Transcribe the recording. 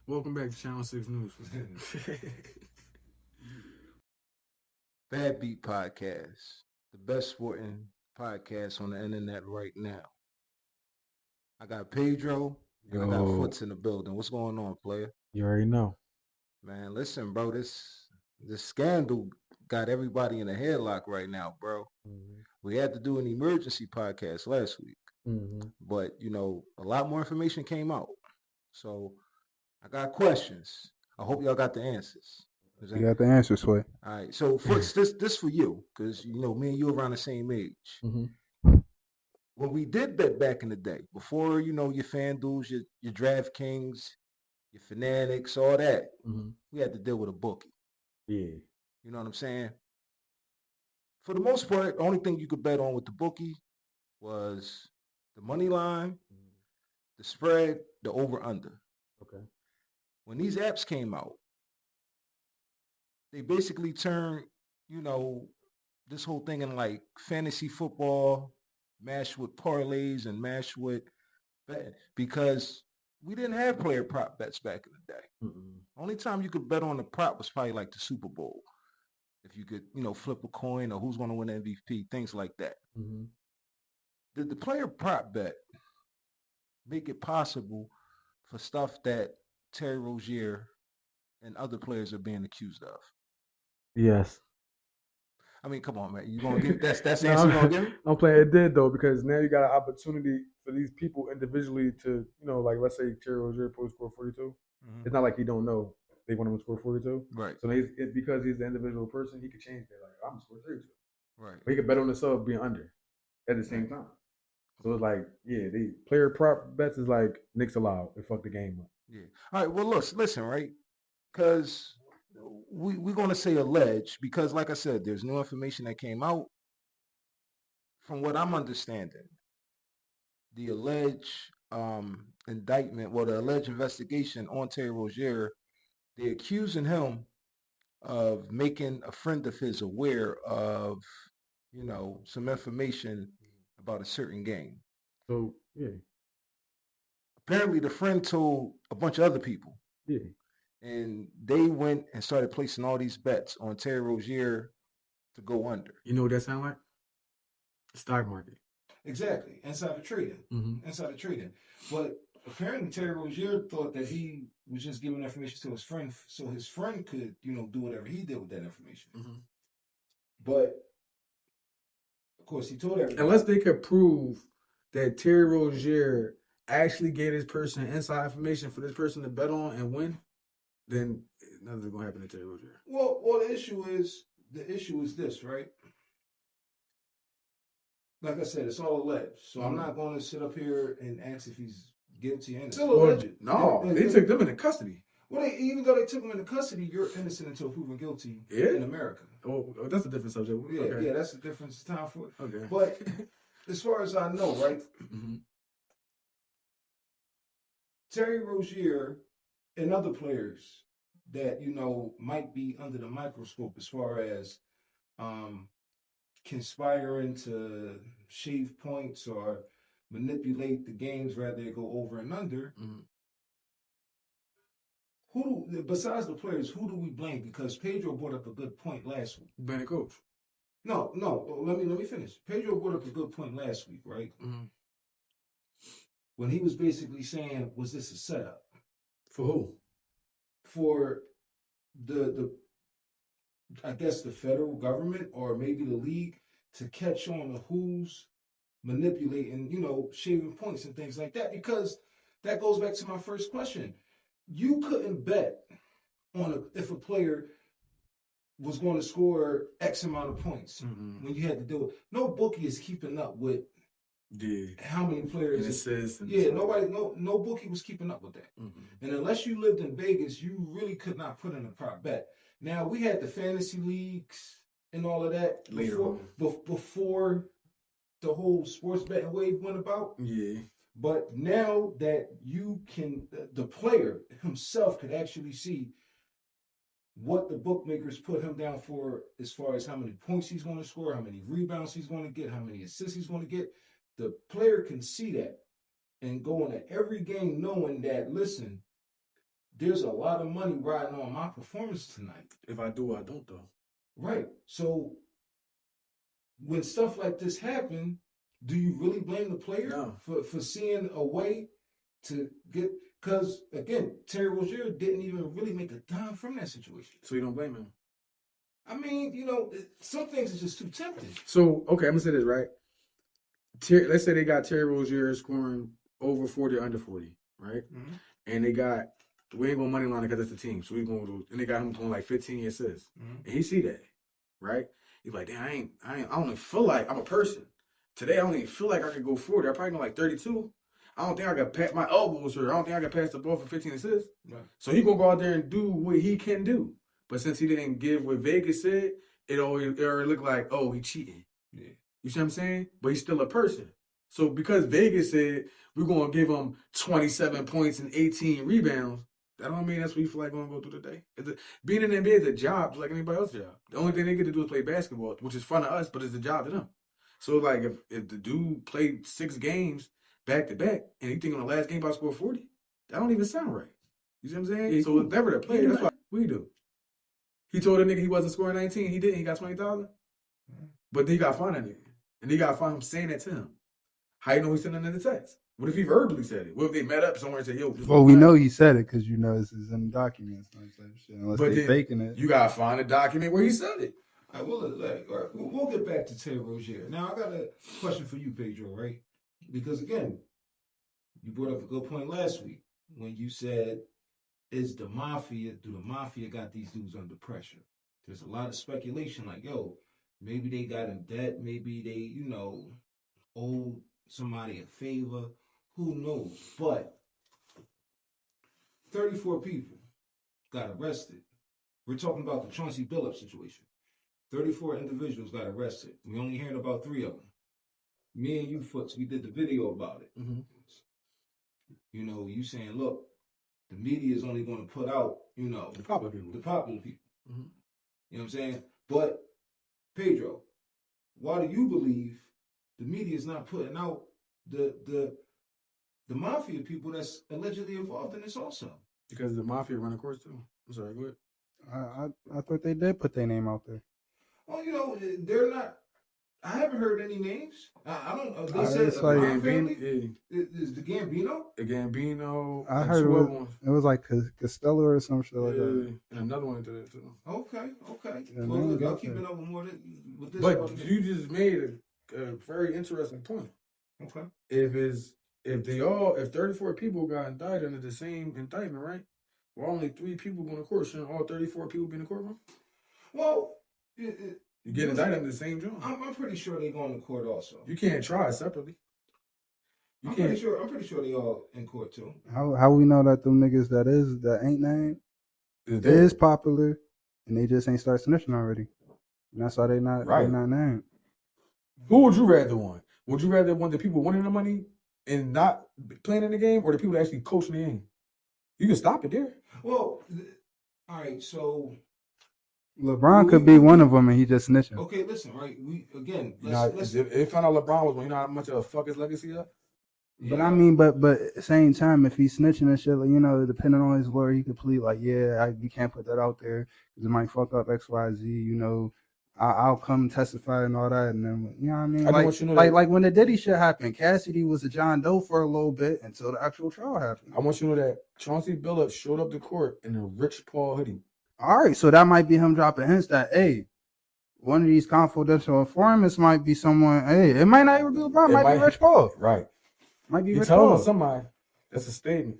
Welcome back to Channel 6 News. Bad Beat Podcast, the best sporting podcast on the internet right now. I got Pedro and I got Yo, Foots in the building. What's going on, player? you already know. Man, listen, bro, this scandal got everybody in a headlock right now, bro. Mm-hmm. We had to do an emergency podcast last week, Mm-hmm. but a lot more information came out. So I got questions. I hope y'all got the answers. You got the answer, Sway. All right. So Foots, this for you, because me and you around the same age. Mm-hmm. When we did bet back in the day, before your FanDuels, your DraftKings, your Fanatics, all that, Mm-hmm. we had to deal with a bookie. Yeah. You know what I'm saying? For the most part, the only thing you could bet on with the bookie was the money line, the spread, the over under. Okay. When these apps came out, they basically turned, you know, this whole thing in like fantasy football, mashed with parlays and mashed with bet because we didn't have player prop bets back in the day. Mm-mm. Only time you could bet on the prop was probably like the Super Bowl. If you could, flip a coin or who's going to win MVP, things like that. Mm-hmm. Did the player prop bet make it possible for stuff that Terry Rozier and other players are being accused of? Yes. I mean, come on, man. You gonna give that's the No, answer you gonna give me? I'm playing. It did though because now you got an opportunity for these people individually to, like let's say Terry Rozier supposed to score 42. Mm-hmm. It's not like he don't know they want him to score 42. Right. So because he's the individual person, he could change that. Like I'm gonna score 32. Right. But he could bet on the sub being under at the same time. So it's like, yeah, the player prop bets is like Knicks allowed. They fuck the game up. Yeah. All right. Well, listen, right? Because we're going to say alleged because, like I said, there's new information that came out. From what I'm understanding, the alleged indictment, the alleged investigation on Terry Rozier, they're accusing him of making a friend of his aware of, some information about a certain game. So yeah, Apparently, the friend told a bunch of other people. yeah. And they went and started placing all these bets on Terry Rozier to go under. You know what that sound like? The stock market. Exactly. Insider trading. Mm-hmm. Insider trading. But apparently Terry Rozier thought that he was just giving information to his friend so his friend could, do whatever he did with that information. Mm-hmm. But of course he told everybody. Unless they could prove that Terry Rozier actually gave this person inside information for this person to bet on and win, then nothing's gonna happen to Terry Rozier. Well, the issue is this, right? Like I said, it's all alleged. So I'm not going to sit up here and ask if he's guilty and still alleged. No, they took them into custody. Well, even though they took him into custody, you're innocent until proven guilty in America. Oh, that's a different subject. Yeah, okay. Yeah, that's the difference. Time for it. Okay. But as far as I know, right, Terry Rozier and other players that might be under the microscope as far as conspiring to shave points or manipulate the games, rather they go over and under. Who, besides the players, who do we blame? Because Pedro brought up a good point last week. Blame the coach. No. Let me finish. Pedro brought up a good point last week, right? When he was basically saying, "Was this a setup for who? For the I guess the federal government or maybe the league to catch on to who's manipulating, shaving points and things like that." Because that goes back to my first question. You couldn't bet on if a player was going to score X amount of points when you had to do it. No bookie is keeping up with how many players. No bookie was keeping up with that. And unless you lived in Vegas, you really could not put in a prop bet. Now, we had the fantasy leagues and all of that before the whole sports betting wave went about. Yeah. But now that you can, the player himself could actually see what the bookmakers put him down for as far as how many points he's going to score, how many rebounds he's going to get, how many assists he's going to get. The player can see that and go into every game knowing that, listen, there's a lot of money riding on my performance tonight. If I do, I don't though. Right. So when stuff like this happen, do you really blame the player No. for seeing a way to get? Because again, Terry Rozier didn't even really make a dime from that situation. So you don't blame him. I mean, some things are just too tempting. So okay, I'm gonna say this right. Let's say they got Terry Rozier scoring over 40 or under 40, right? Mm-hmm. And we ain't going money line because it's the team. So we going to, and they got him going like 15 assists. Mm-hmm. And he see that, right? He's like, damn, I don't even feel like I'm a person. Today I don't even feel like I could go 40. I probably go like 32. I don't think I got past my elbows hurt. I don't think I got past the ball for 15 assists. Right. So he gonna go out there and do what he can do. But since he didn't give what Vegas said, it already looked like, oh, he cheating. Yeah. You see what I'm saying? But he's still a person. So because Vegas said we're gonna give him 27 points and 18 rebounds, that don't mean that's what you feel like gonna go through the day. Being in the NBA is a job just like anybody else's job. The only thing they get to do is play basketball, which is fun to us, but it's a job to them. So like if the dude played 6 games back to back and he think on the last game about to score 40, that don't even sound right. You see what I'm saying? Yeah, So it's never the player. That's what we do. He told a nigga he wasn't scoring 19. He didn't. He got 20,000. But he got fined that nigga. And they got fined him saying that to him. How you know he's sending in the text? What if he verbally said it? What if they met up somewhere and said, yo, this Well, we know he said it because this is in the documents. Type shit, unless But they then faking it. you gotta find a document where he said it. All right, we'll get back to Terry Rozier. Now, I got a question for you, Pedro, right? Because, again, you brought up a good point last week when you said, do the mafia got these dudes under pressure? There's a lot of speculation like, yo, maybe they got in debt, maybe they, owe somebody a favor. Who knows? But 34 people got arrested. We're talking about the Chauncey Billups situation. 34 individuals got arrested. We only hearing about 3 of them. Me and you, Foots, we did the video about it. Mm-hmm. You saying, look, the media is only going to put out, The popular people. Mm-hmm. You know what I'm saying? But, Pedro, why do you believe the media is not putting out the mafia people that's allegedly involved in this also? Because the mafia run the course too. I'm sorry, go ahead. I thought they did put their name out there. Well, they're not. I haven't heard any names. I don't know. They said it's like family is the Gambino. The Gambino. I and heard two other ones. it was like Costello or some shit like that. And another one into that too. Okay. Yeah, Well, man, look, y'all okay. keeping up with more with this. But you just made a very interesting point. Okay. If 34 people got indicted under the same indictment, right? Well, only 3 people going to court. Shouldn't all 34 people be in the courtroom? Well, You get indicted under the same joint. I'm pretty sure they going to court also. You can't try it separately. I'm pretty sure they all in court too. How we know that them niggas that ain't named is popular and they just ain't start snitching already. And that's why they not named. Who would you rather want? Would you rather want the people winning the money and not playing in the game, or the people that actually coaching the game? You can stop it there. Well, all right. So LeBron could be one of them and he just snitching. okay, listen, right? They found out LeBron was one. You know how much of a fuck his legacy up? But I mean, but at the same time, if he's snitching and shit, like, depending on his lawyer, he could plead like, you can't put that out there because it might fuck up X, Y, Z. I'll come testify and all that, and then what I mean. Like when the Diddy shit happened, Cassidy was a John Doe for a little bit until the actual trial happened. I want you to know that Chauncey Billups showed up to court in a Rich Paul hoodie. All right, so that might be him dropping hints that, hey, one of these confidential informants might be someone. Hey, it might not even be LeBron. It might be Rich Paul. Right. Might be You're Rich telling Paul. somebody. That's a statement.